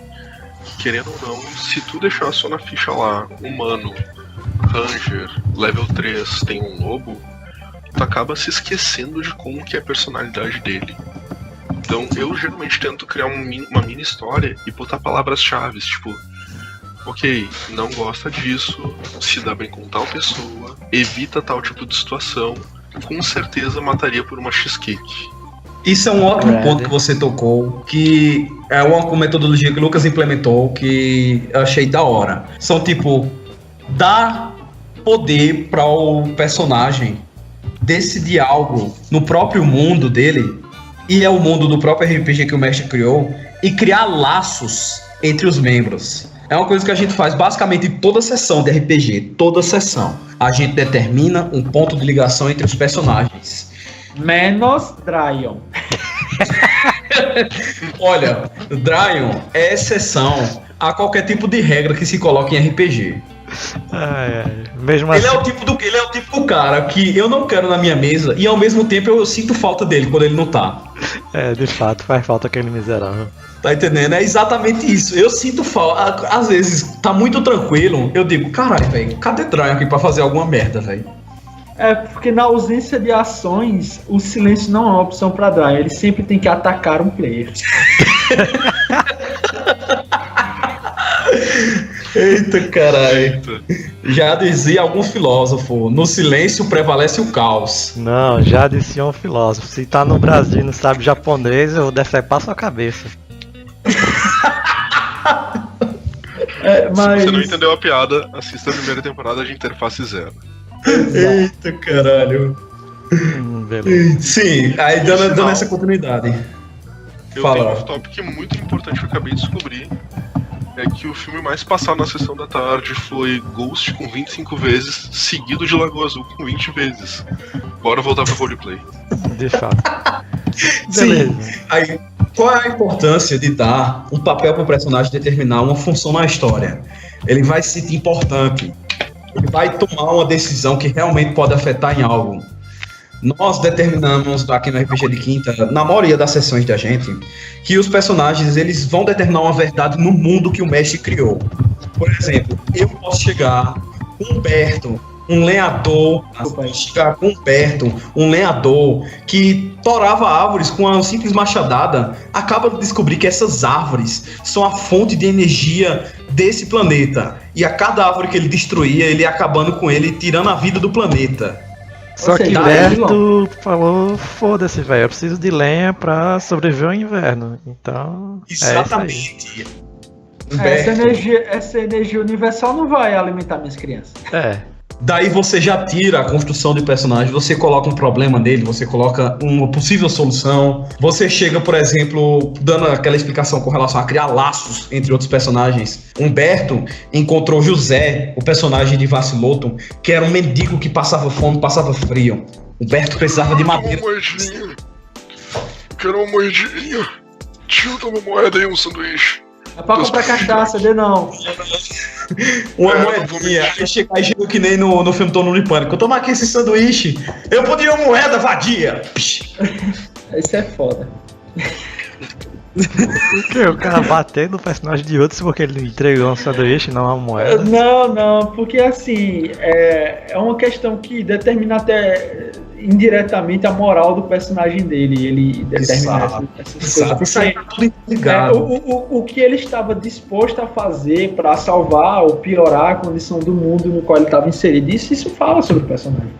Querendo ou não, se tu deixar só na ficha lá, humano, ranger, level 3, tem um lobo, tu acaba se esquecendo de como que é a personalidade dele. Então eu geralmente tento criar uma mini história e botar palavras-chave, tipo, ok, não gosta disso, se dá bem com tal pessoa, evita tal tipo de situação, com certeza mataria por uma cheesecake.
Isso é um ótimo ponto que você tocou, que é uma metodologia que o Lucas implementou, que eu achei da hora. São tipo, dar poder para o personagem decidir algo no próprio mundo dele, e é o mundo do próprio RPG que o mestre criou, e criar laços entre os membros. É uma coisa que a gente faz basicamente em toda sessão de RPG, toda sessão. A gente determina um ponto de ligação entre os personagens.
Menos Dryon.
Olha, Dryon é exceção a qualquer tipo de regra que se coloque em RPG.
Mesmo
Ele
assim...
é o tipo do cara que eu não quero na minha mesa e ao mesmo tempo eu sinto falta dele quando ele não tá.
De fato, faz falta aquele miserável.
Tá entendendo? É exatamente isso. Eu sinto falta. Às vezes tá muito tranquilo, eu digo, caralho, velho, cadê Dryon aqui pra fazer alguma merda, velho?
É porque na ausência de ações, o silêncio não é uma opção pra Dryon. Ele sempre tem que atacar um player.
Eita, caralho. Já dizia algum filósofo, no silêncio prevalece o caos.
Não, já disse um filósofo. Se tá no Brasil e não sabe japonês, eu vou decepar sua cabeça.
Mas...
Se você não entendeu a piada, assista a primeira temporada de Interface Zero.
Eita, caralho.
Beleza.
Sim, aí dando essa continuidade.
Eu
Fala.
tenho um tópico muito importante que eu acabei de descobrir. É que o filme mais passado na sessão da tarde foi Ghost com 25 vezes, seguido de Lagoa Azul com 20 vezes. Bora voltar pro roleplay.
De fato.
Sim. Aí, qual é a importância de dar um papel para o personagem determinar uma função na história? Ele vai se sentir importante. Ele vai tomar uma decisão que realmente pode afetar em algo. Nós determinamos aqui no RPG de Quinta, na maioria das sessões da gente, que os personagens eles vão determinar uma verdade no mundo que o mestre criou. Por exemplo, eu posso chegar, Humberto, um lenhador, chegar com Humberto, um lenhador que torava árvores com uma simples machadada, acaba de descobrir que essas árvores são a fonte de energia desse planeta. E a cada árvore que ele destruía, ele ia acabando com ele, tirando a vida do planeta.
Só que Humberto falou, foda-se, velho, eu preciso de lenha pra sobreviver ao inverno. Então.
Exatamente.
Essa energia universal não vai alimentar minhas crianças.
Daí você já tira a construção de personagem, você coloca um problema nele, você coloca uma possível solução. Você chega, por exemplo, dando aquela explicação com relação a criar laços entre outros personagens. Humberto encontrou José, o personagem de Vaciloto, que era um mendigo que passava fome, passava frio. Humberto precisava de madeira.
Quero uma moedinha. Tio, dá uma moeda aí, um sanduíche.
É pra comprar cachaça, dê não.
Uma moedinha. Aí chega que nem no filme Tô no Pânico. Eu tomar aqui esse sanduíche. Eu podia uma moeda vadia.
Isso é foda.
O cara batendo no personagem de outros porque ele entregou um sanduíche, não uma moeda.
Não, porque assim, é uma questão que determina até indiretamente a moral do personagem dele. Ele determina essas coisas.
Isso aí tá tudo ligado.
O que ele estava disposto a fazer para salvar ou piorar a condição do mundo no qual ele estava inserido. Isso fala sobre o personagem.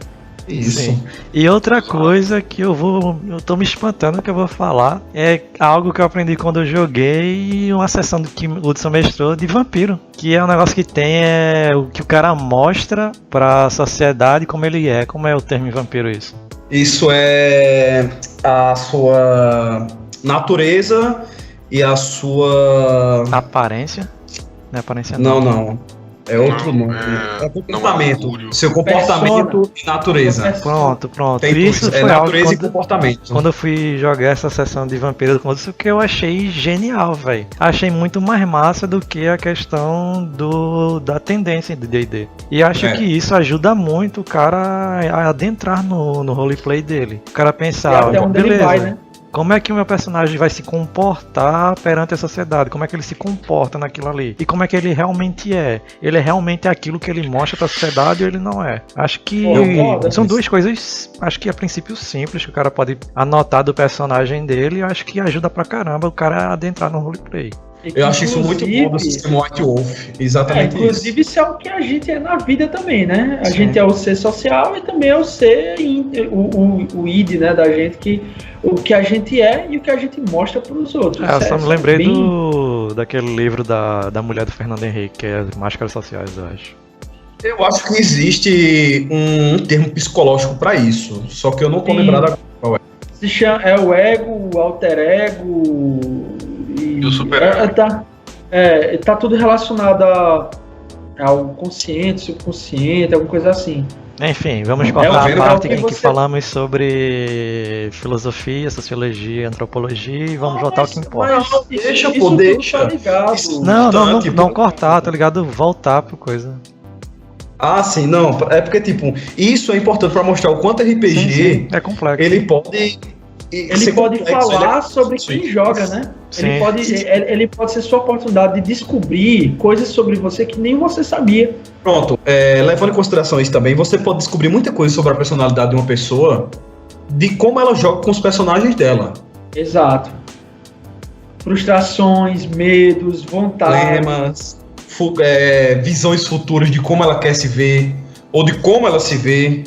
Isso.
Sim. E outra coisa que eu tô me espantando que eu vou falar é algo que eu aprendi quando eu joguei uma sessão que o Hudson mestrou de vampiro, que é um negócio que tem o que o cara mostra pra sociedade como ele é. Como é o termo vampiro isso?
Isso é a sua natureza e a sua
aparência? Não é aparência
não. É outro nome. É comportamento. Seu comportamento e natureza.
Pronto.
Tem
isso
foi natureza e comportamento.
Quando eu fui jogar essa sessão de vampiro com isso, que eu achei genial, velho. Achei muito mais massa do que a questão da tendência de D&D. E acho que isso ajuda muito o cara a adentrar no roleplay dele. O cara pensar,
até onde
beleza.
Ele vai, né?
Como é que o meu personagem vai se comportar perante a sociedade? Como é que ele se comporta naquilo ali? E como é que ele realmente é? Ele é realmente aquilo que ele mostra pra sociedade ou ele não é? Acho que são duas coisas, acho que a princípio simples, que o cara pode anotar do personagem dele e acho que ajuda pra caramba o cara a adentrar no roleplay.
Eu acho isso muito bom do sistema White Wolf. Exatamente isso.
Inclusive, isso é o que a gente é na vida também, né? A gente é o ser social e também é o ser, o id, né, da gente, o que a gente é e o que a gente mostra para os outros.
Eu só me lembrei daquele livro da mulher do Fernando Henrique, que é as Máscaras Sociais, eu acho.
Eu acho que existe um termo psicológico para isso, só que eu não tô lembrado agora qual é.
Se chama, o ego, o alter ego...
E o super-ego.
Tá tudo relacionado ao consciente, subconsciente, alguma coisa assim.
Enfim, vamos cortar a parte em que falamos sobre filosofia, sociologia, antropologia e vamos voltar ao que importa.
Deixa.
Não cortar, tá ligado? Voltar pro coisa.
Ah, sim, não. É porque, tipo, isso é importante pra mostrar o quanto RPG
sim, é complexo.
Ele pode
falar sobre quem joga, né? Ele pode ser sua oportunidade de descobrir coisas sobre você que nem você sabia.
Pronto, levando em consideração isso também, você pode descobrir muita coisa sobre a personalidade de uma pessoa, de como ela joga com os personagens dela.
Exato. Frustrações, medos, vontades.
Problemas, visões futuras de como ela quer se ver, ou de como ela se vê.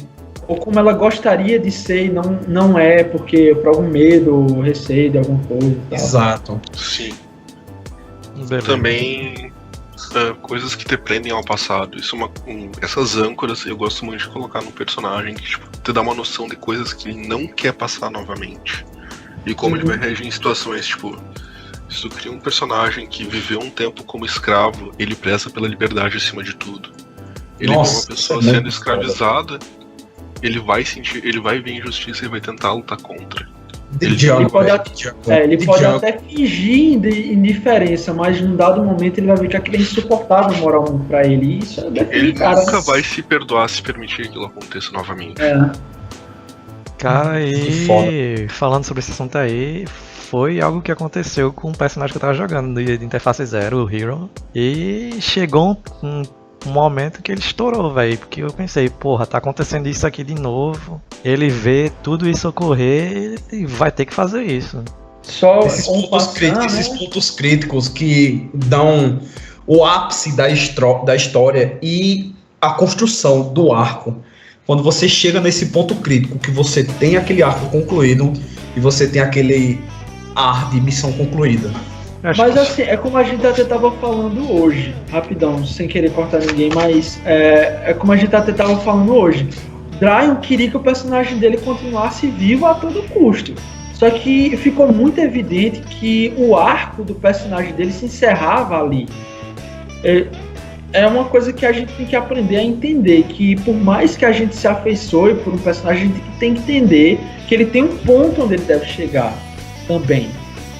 Ou como ela gostaria de ser e não é, porque por algum medo ou receio de alguma coisa e tal.
Exato.
Sim.
Beleza.
Também coisas que te prendem ao passado. Isso essas âncoras eu gosto muito de colocar no personagem, que tipo, te dá uma noção de coisas que ele não quer passar novamente. E como ele vai reagir em situações, tipo, se tu cria um personagem que viveu um tempo como escravo, ele preza pela liberdade acima de tudo. Ele vê uma pessoa sendo escravizada, ele vai ver injustiça e vai tentar lutar contra.
Ele pode até fingir indiferença, mas num dado momento ele vai ver que aquilo é insuportável moralmente pra ele. Isso
ele nunca vai se perdoar se permitir que aquilo aconteça novamente.
Cara, e falando sobre esse assunto aí, foi algo que aconteceu com um personagem que eu tava jogando de Interface Zero, o Hero. E chegou um um momento que ele estourou, velho. Porque eu pensei, porra, tá acontecendo isso aqui de novo. Ele vê tudo isso ocorrer e vai ter que fazer isso.
Só
Esses pontos críticos que dão o ápice da história e a construção do arco. Quando você chega nesse ponto crítico, que você tem aquele arco concluído e você tem aquele ar de missão concluída.
Mas assim, é como a gente até tava falando hoje, rapidão, sem querer cortar ninguém, mas é como a gente até tava falando hoje. Dryon queria que o personagem dele continuasse vivo a todo custo. Só que ficou muito evidente que o arco do personagem dele se encerrava ali. É uma coisa que a gente tem que aprender a entender, que por mais que a gente se afeiçoe por um personagem, a gente tem que entender que ele tem um ponto onde ele deve chegar também.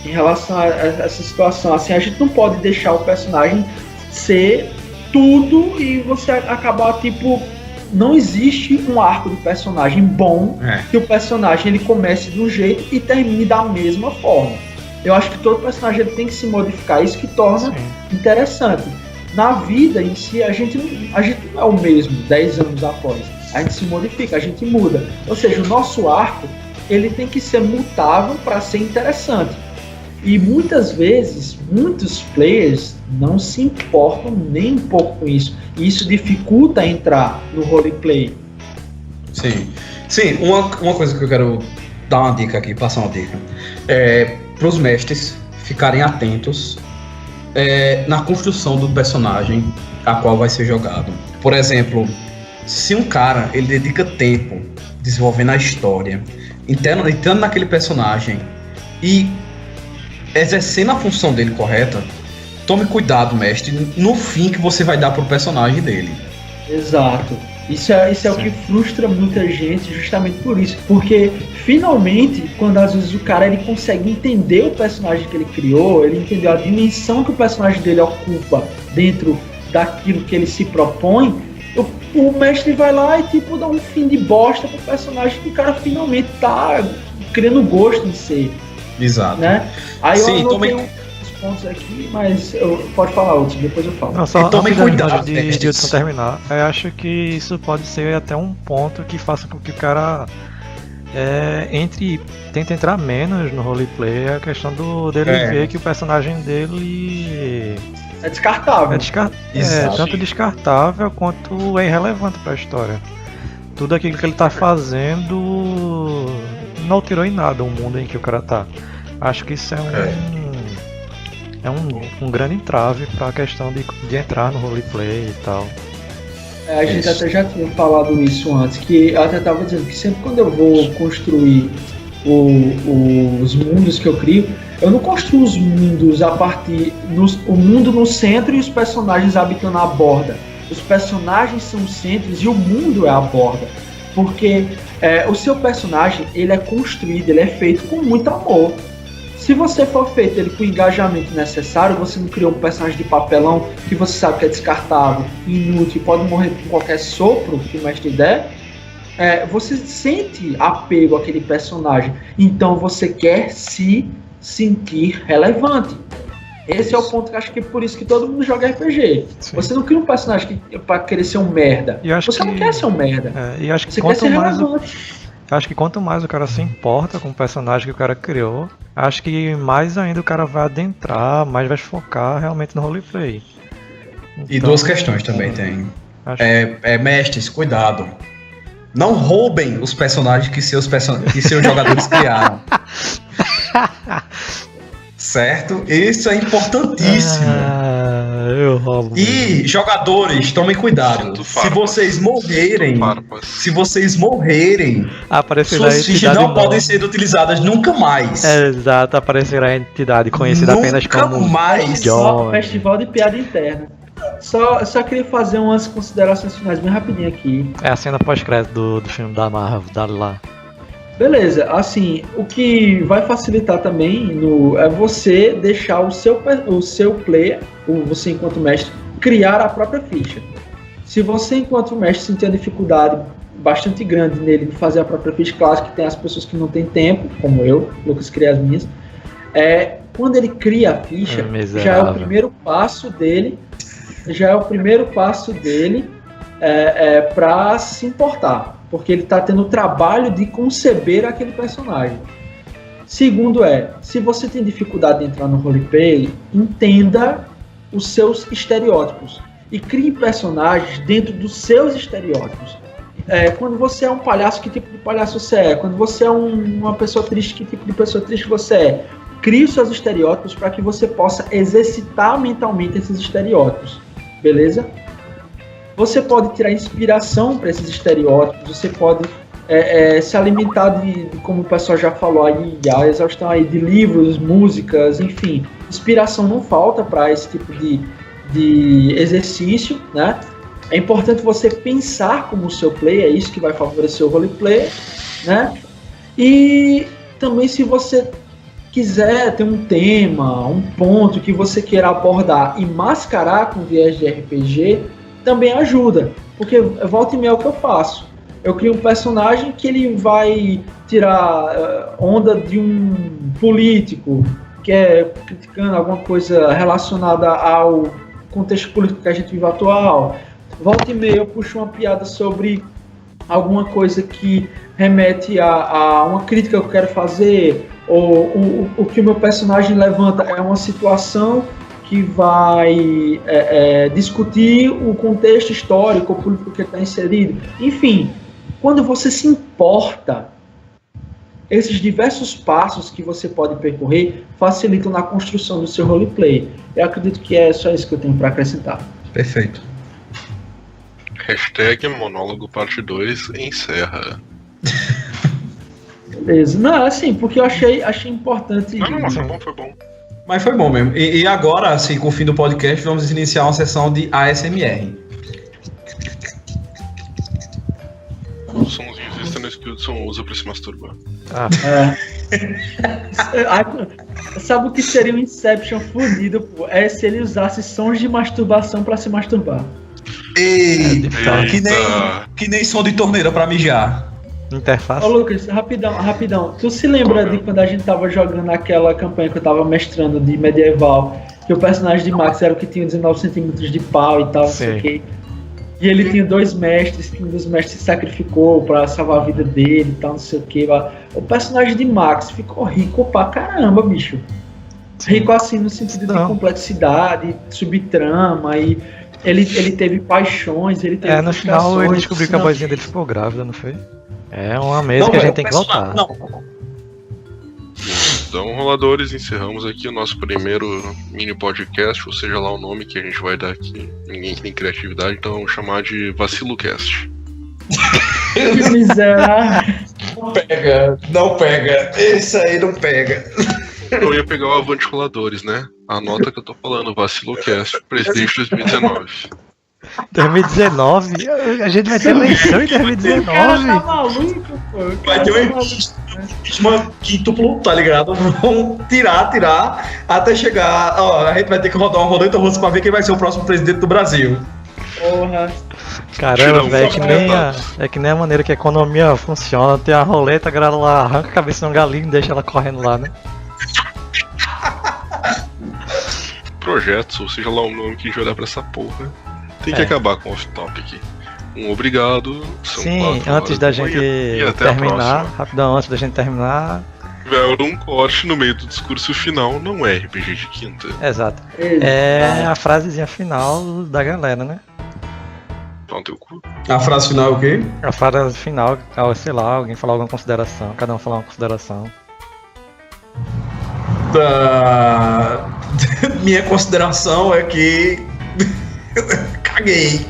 Em relação a essa situação, assim, a gente não pode deixar o personagem ser tudo e você acabar, tipo, não existe um arco do personagem bom que o personagem ele comece de um jeito e termine da mesma forma. Eu acho que todo personagem ele tem que se modificar, isso que torna interessante. Na vida em si, a gente não é o mesmo 10 anos após. A gente se modifica, a gente muda. Ou seja, o nosso arco ele tem que ser mutável para ser interessante. E muitas vezes, muitos players não se importam nem um pouco com isso. E isso dificulta entrar no roleplay.
Sim, uma coisa que eu quero dar uma dica aqui, passar uma dica. Para os mestres ficarem atentos na construção do personagem a qual vai ser jogado. Por exemplo, se um cara ele dedica tempo desenvolvendo a história, entrando naquele personagem e exercendo a função dele correta, tome cuidado, mestre, no fim que você vai dar pro personagem dele.
Exato. Isso é o que frustra muita gente, justamente por isso. Porque, finalmente, quando às vezes o cara ele consegue entender o personagem que ele criou, ele entendeu a dimensão que o personagem dele ocupa dentro daquilo que ele se propõe, o mestre vai lá e tipo dá um fim de bosta pro personagem que o cara finalmente tá criando gosto em ser.
Exato.
Né? Aí eu anotei uns pontos aqui, mas pode falar outros, depois eu falo.
Não, só
tomem cuidado
de Hudson terminar. Eu acho que isso pode ser até um ponto que faça com que o cara tente entrar menos no roleplay. É a questão dele ver que o personagem dele
é descartável.
Tanto descartável quanto é irrelevante para a história. Tudo aquilo que ele tá fazendo não alterou em nada o mundo em que o cara tá. Acho que isso é um grande entrave para a questão de entrar no roleplay e tal.
A gente até já tinha falado isso antes, que eu até tava dizendo que sempre quando eu vou construir os mundos que eu crio, eu não construo os mundos a partir o mundo no centro e os personagens habitando a borda. Os personagens são os centros e o mundo é a borda. Porque o seu personagem ele é construído, ele é feito com muito amor. Se você for feito ele com o engajamento necessário, você não criou um personagem de papelão que você sabe que é descartável, inútil, pode morrer com qualquer sopro que o mestre der, você sente apego àquele personagem. Então você quer se sentir relevante. Esse é o ponto que eu acho que é por isso que todo mundo joga RPG. Sim. Você não cria um personagem pra querer ser um merda. Você não quer ser um merda.
E acho que
você quer ser relevante.
Acho que quanto mais o cara se importa com o personagem que o cara criou, acho que mais ainda o cara vai adentrar, mais vai focar realmente no roleplay. Então,
e duas questões também tem. Mestres, cuidado. Não roubem os personagens que seus jogadores criaram. Certo? Isso é importantíssimo.
Eu roubo.
E jogadores, tomem cuidado. Se vocês morrerem, suas fichas não podem ser utilizadas nunca mais.
Exato, aparecerá a entidade conhecida apenas como
mais.
Só festival de piada interna. Só queria fazer umas considerações finais bem rapidinho aqui.
É a cena pós-crédito do filme da Marvel, dá lá.
Beleza, assim, o que vai facilitar também é você deixar o seu player, você enquanto mestre, criar a própria ficha. Se você enquanto mestre sentir a dificuldade bastante grande nele de fazer a própria ficha, claro que tem as pessoas que não têm tempo, como eu, Lucas, criei as minhas, quando ele cria a ficha, já é o primeiro passo dele já é o primeiro passo dele para se importar, porque ele está tendo o trabalho de conceber aquele personagem. Segundo se você tem dificuldade de entrar no roleplay, entenda os seus estereótipos e crie personagens dentro dos seus estereótipos. Quando você é um palhaço, que tipo de palhaço você é? Quando você é uma pessoa triste, que tipo de pessoa triste você é? Crie os seus estereótipos para que você possa exercitar mentalmente esses estereótipos, beleza? Você pode tirar inspiração para esses estereótipos, você pode se alimentar de, como o pessoal já falou aí, a exaustão aí de livros, músicas, enfim. Inspiração não falta para esse tipo de exercício, né? É importante você pensar como o seu play, é isso que vai favorecer o roleplay, né? E também, se você quiser ter um tema, um ponto que você queira abordar e mascarar com viés de RPG, também ajuda, porque volta e meia é o que eu faço. Eu crio um personagem que ele vai tirar onda de um político que é criticando alguma coisa relacionada ao contexto político que a gente vive atual. Volta e meia eu puxo uma piada sobre alguma coisa que remete a uma crítica que eu quero fazer, ou o que o meu personagem levanta é uma situação que vai discutir o contexto histórico, o político que ele está inserido. Enfim, quando você se importa, esses diversos passos que você pode percorrer facilitam na construção do seu roleplay. Eu acredito que é só isso que eu tenho para acrescentar.
Perfeito.
Hashtag monólogo parte 2 encerra.
Beleza. Não, assim, porque eu achei importante.
Não, foi bom, foi bom.
Mas foi bom mesmo. E agora, assim, com o fim do podcast, vamos iniciar uma sessão de ASMR.
Os sonzinhos existem no Espírito Som usa pra se masturbar.
Sabe o que seria um Inception fudido, pô? É se ele usasse sons de masturbação pra se masturbar.
Ei, que nem som de torneira pra mijar.
Interface.
Ô Lucas, rapidão. Tu se lembra de quando a gente tava jogando aquela campanha que eu tava mestrando de medieval, que o personagem de Max era o que tinha 19 centímetros de pau e tal, não sei o quê. E ele tinha 2 mestres, que um dos mestres se sacrificou pra salvar a vida dele e tal, não sei o quê. O personagem de Max ficou rico pra caramba, bicho. Rico assim no sentido de complexidade, subtrama, e ele teve paixões, ele teve
no final ele descobriu que a vozinha dele ficou grávida, não foi? É uma mesa que a gente tem que voltar.
Então, roladores, encerramos aqui o nosso primeiro mini podcast, ou seja lá o nome que a gente vai dar aqui. Ninguém tem criatividade, então vamos chamar de VaciloCast.
Que miserável.
Não pega. Esse aí não pega.
Eu ia pegar o Avante Roladores, né? Anota que eu tô falando, VaciloCast, presidente 2019.
2019? A gente vai ter eleição em 2019.
Tá maluco, pô.
Vai ter um quíntuplo, tá ligado? Vão tirar, até chegar. Ó, a gente vai ter que rodar uma roleta russa pra ver quem vai ser o próximo presidente do Brasil.
Porra.
Caramba, velho, é que nem a maneira que a economia funciona. Tem a roleta, a galera lá arranca a cabeça de um galinho e deixa ela correndo lá, né?
Projetos, ou seja lá o nome que a gente vai dar pra essa porra. Tem que acabar com o off-topic. Obrigado.
Sim, antes da gente terminar, rapidão, antes da gente terminar.
Tiveram um corte no meio do discurso final, não é RPG de quinta.
Exato. É a frasezinha final da galera, né?
Pau teu cu.
A frase final é o quê?
A frase final, sei lá, alguém falar alguma consideração, cada um falar uma consideração.
Minha consideração é que caguei.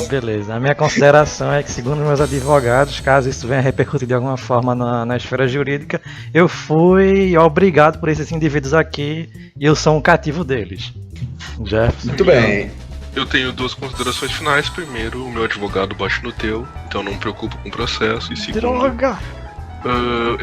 Beleza. A minha consideração é que, segundo meus advogados, caso isso venha repercutir de alguma forma na esfera jurídica, eu fui obrigado por esses indivíduos aqui e eu sou um cativo deles. Jefferson.
Muito bem.
Eu tenho 2 considerações finais. Primeiro, o meu advogado bate no teu, então não me preocupo com o processo. E segundo,
droga!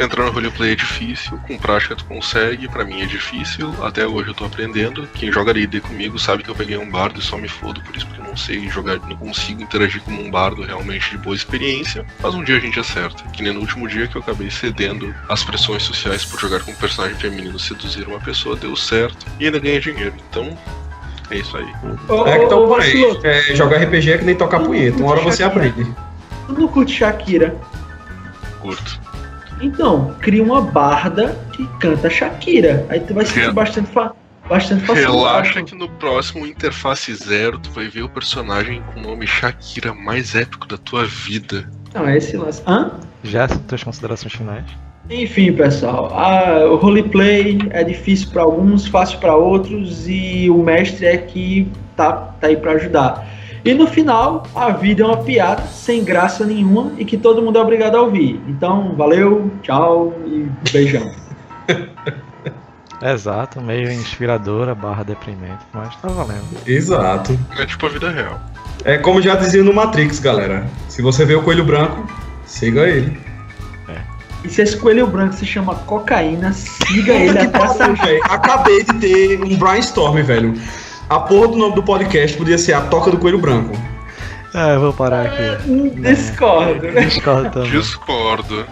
Entrar no roleplay é difícil, com prática tu consegue, pra mim é difícil, até hoje eu tô aprendendo. Quem joga D&D comigo sabe que eu peguei um bardo e só me fodo por isso, porque eu não sei jogar, não consigo interagir como um bardo realmente de boa experiência, mas um dia a gente acerta. Que nem no último dia que eu acabei cedendo às pressões sociais por jogar com um personagem feminino, seduzir uma pessoa, deu certo e ainda ganhei dinheiro. Então, É isso aí.
Então, porém, jogar RPG é que nem tocar punheta. Uma hora você aprende.
Tu não curte Shakira?
Curto.
Então, cria uma barda que canta Shakira. Aí tu vai sentir bastante facilidade.
Relaxa que no próximo Interface Zero tu vai ver o personagem com o nome Shakira mais épico da tua vida.
Não, é esse lance. Hã?
Já são tuas considerações finais?
Enfim, pessoal, o roleplay é difícil para alguns, fácil para outros, e o mestre é que tá aí para ajudar. E no final, a vida é uma piada sem graça nenhuma e que todo mundo é obrigado a ouvir. Então, valeu, tchau e beijão.
Exato, meio inspiradora, deprimente, mas tá valendo.
Exato.
É tipo a vida real.
É como já dizia no Matrix, galera. Se você vê o coelho branco, siga ele.
E se esse coelho branco se chama cocaína, siga ele até essa...
Acabei de ter um brainstorm, velho. A porra do nome do podcast podia ser A Toca do Coelho Branco.
Eu vou parar aqui.
Discordo.
Discordo também.
Discordo.